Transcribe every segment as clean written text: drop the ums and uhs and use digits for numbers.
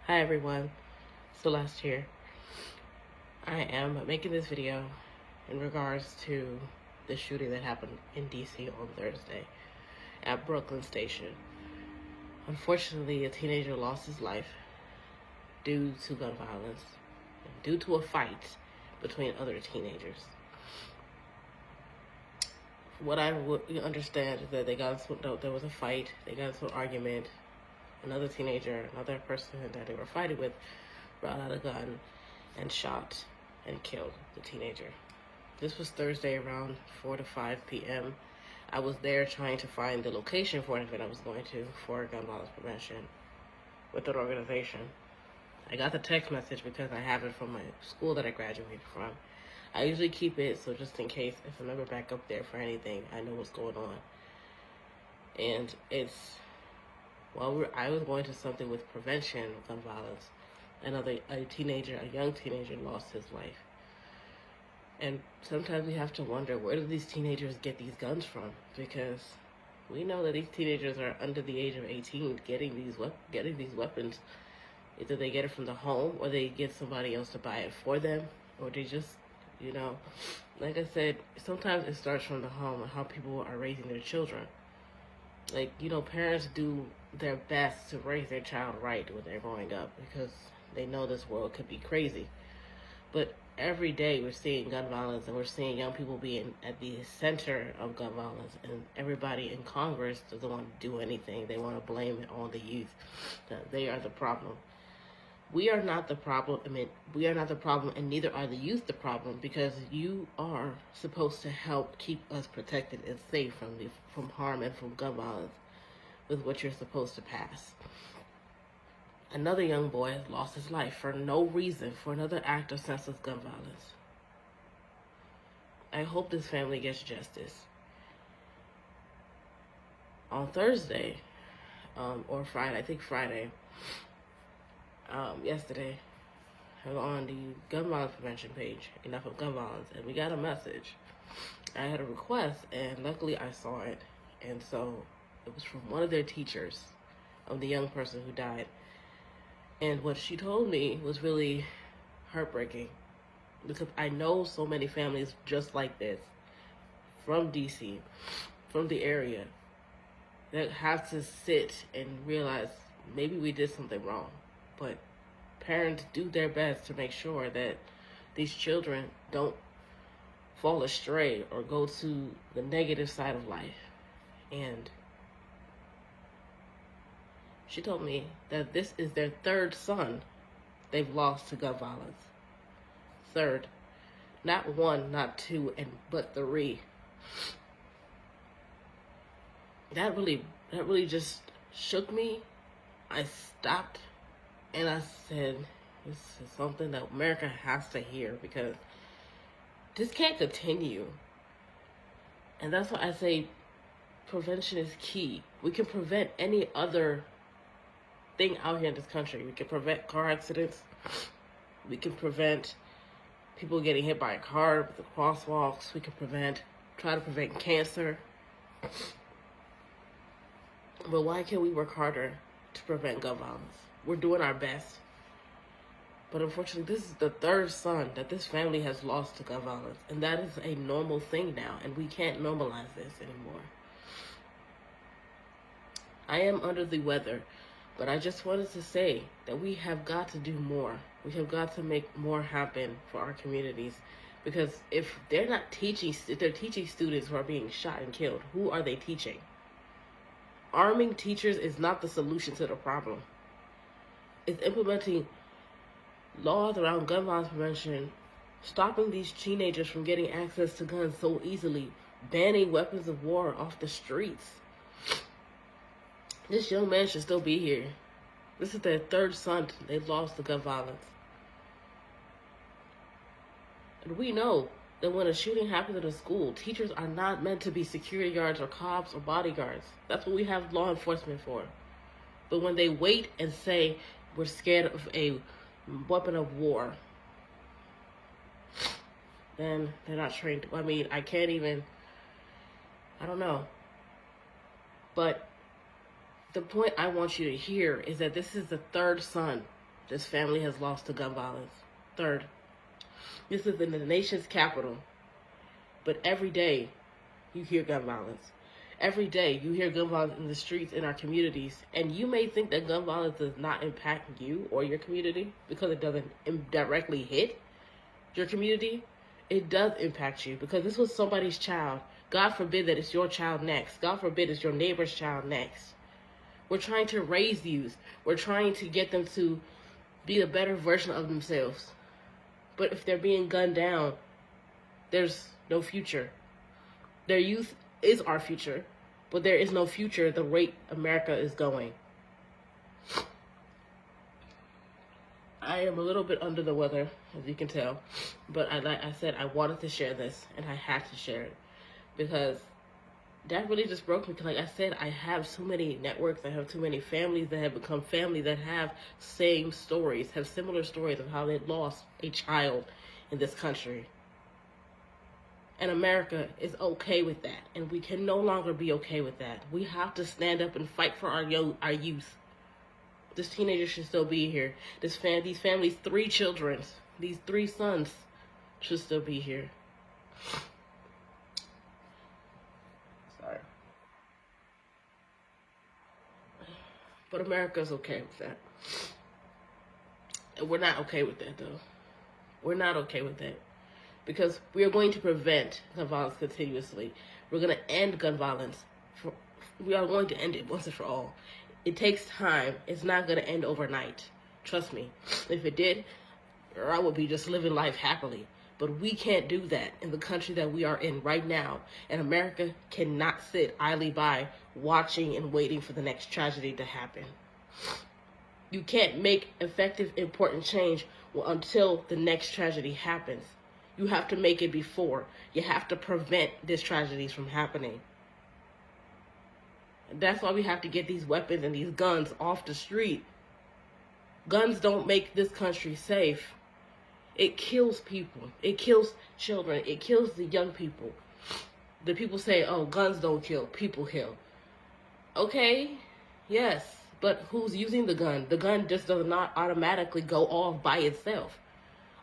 Hi everyone, Celeste here. I am making this video in regards to the shooting that happened in DC on Thursday at Brooklyn Station. Unfortunately, a teenager lost his life due to gun violence and due to a fight between other teenagers. What I would understand is that there was a fight, they got into an argument. Another teenager, another person that they were fighting with, brought out a gun and shot and killed the teenager. This was Thursday around 4 to 5 p.m. I was there trying to find the location for an event I was going to for gun violence prevention with an organization. I got the text message because I have it from my school that I graduated from. I usually keep it so just in case if I'm ever back up there for anything, I know what's going on. And I was going to something with prevention of gun violence. A young teenager lost his life. And sometimes we have to wonder, where do these teenagers get these guns from? Because we know that these teenagers are under the age of 18 getting these weapons. Either they get it from the home, or they get somebody else to buy it for them, or they just, like I said, sometimes it starts from the home and how people are raising their children. Parents do their best to raise their child right when they're growing up because they know this world could be crazy. But every day we're seeing gun violence, and we're seeing young people being at the center of gun violence, and everybody in Congress doesn't want to do anything. They want to blame it on the youth. That they are the problem. We are not the problem. We are not the problem, and neither are the youth the problem, because you are supposed to help keep us protected and safe from harm and from gun violence with what you're supposed to pass. Another young boy has lost his life for no reason, for another act of senseless gun violence. I hope this family gets justice. On Thursday, or Friday, I think Friday, yesterday, on the gun violence prevention page, Enough of Gun Violence, and we got a message. I had a request, and luckily I saw it, and so it was from one of their teachers of the young person who died. And what she told me was really heartbreaking, because I know so many families just like this from DC, from the area, that have to sit and realize maybe we did something wrong. But parents do their best to make sure that these children don't fall astray or go to the negative side of life. And she told me that this is their third son they've lost to gun violence. Third. Not one, not two, but three. That really just shook me. I stopped and I said, this is something that America has to hear, because this can't continue. And that's why I say prevention is key. We can prevent any other thing out here in this country. We can prevent car accidents. We can prevent people getting hit by a car with the crosswalks. We can try to prevent cancer. But why can't we work harder to prevent gun violence? We're doing our best. But unfortunately, this is the third son that this family has lost to gun violence. And that is a normal thing now. And we can't normalize this anymore. I am under the weather, but I just wanted to say that we have got to do more. We have got to make more happen for our communities. Because if they're teaching students who are being shot and killed, who are they teaching? Arming teachers is not the solution to the problem. It's implementing laws around gun violence prevention, stopping these teenagers from getting access to guns so easily, banning weapons of war off the streets. This young man should still be here. This is their third son they've lost to gun violence. And we know that when a shooting happens in a school, teachers are not meant to be security guards or cops or bodyguards. That's what we have law enforcement for. But when they wait and say, we're scared of a weapon of war, then they're not trained. I don't know. But the point I want you to hear is that this is the third son this family has lost to gun violence. Third, this is in the nation's capital, but every day you hear gun violence. Every day you hear gun violence in the streets in our communities, and you may think that gun violence does not impact you or your community because it doesn't directly hit your community. It does impact you because this was somebody's child. God forbid that it's your child next. God forbid it's your neighbor's child next. We're trying to raise youth. We're trying to get them to be a better version of themselves. But if they're being gunned down, there's no future. Their youth is our future, but there is no future the rate America is going. I am a little bit under the weather, as you can tell, but like I said, I wanted to share this, and I had to share it, because that really just broke me. Because like I said, I have so many networks, I have too many families that have become family that have same stories, have similar stories of how they lost a child in this country. And America is okay with that, and we can no longer be okay with that. We have to stand up and fight for our youth. This teenager should still be here. These families, 3 children, these 3 sons should still be here. Sorry. But America's okay with that. And we're not okay with that, though. We're not okay with that. Because we are going to prevent gun violence continuously. We're going to end gun violence. We are going to end it once and for all. It takes time. It's not going to end overnight. Trust me. If it did, I would be just living life happily. But we can't do that in the country that we are in right now. And America cannot sit idly by watching and waiting for the next tragedy to happen. You can't make effective, important change until the next tragedy happens. You have to make it before. You have to prevent these tragedies from happening. And that's why we have to get these weapons and these guns off the street. Guns don't make this country safe. It kills people. It kills children. It kills the young people. The people say, oh, guns don't kill, people kill. Okay, yes, but who's using the gun? The gun just does not automatically go off by itself.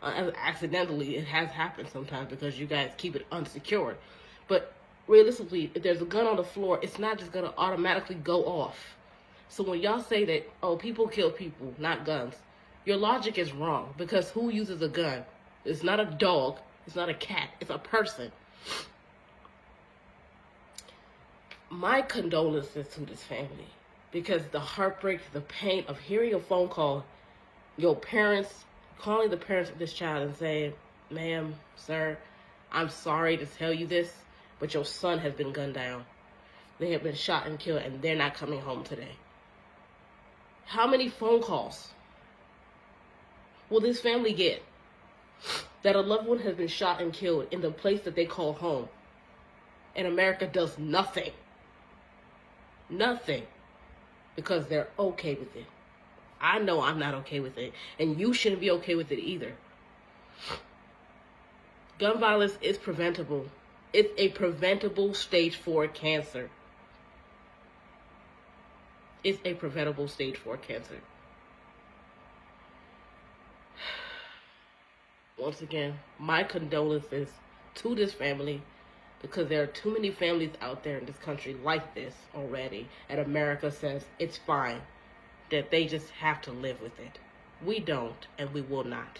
Accidentally, it has happened sometimes because you guys keep it unsecured. But realistically, if there's a gun on the floor, it's not just going to automatically go off. So when y'all say that, oh, people kill people, not guns, your logic is wrong, because who uses a gun? It's not a dog, it's not a cat, it's a person. My condolences to this family, because the heartbreak, the pain of hearing a phone call, your parents, calling the parents of this child and saying, ma'am, sir, I'm sorry to tell you this, but your son has been gunned down. They have been shot and killed, and they're not coming home today. How many phone calls will this family get that a loved one has been shot and killed in the place that they call home, and America does nothing? Nothing. Because they're okay with it. I know I'm not okay with it, and you shouldn't be okay with it either. Gun violence is preventable. It's a preventable stage 4 cancer. It's a preventable stage 4 cancer. Once again, my condolences to this family, because there are too many families out there in this country like this already, and America says it's fine, that they just have to live with it. We don't, and we will not.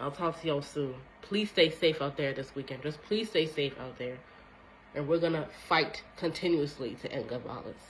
I'll talk to y'all soon. Please stay safe out there this weekend. Just please stay safe out there. And we're going to fight continuously to end gun violence.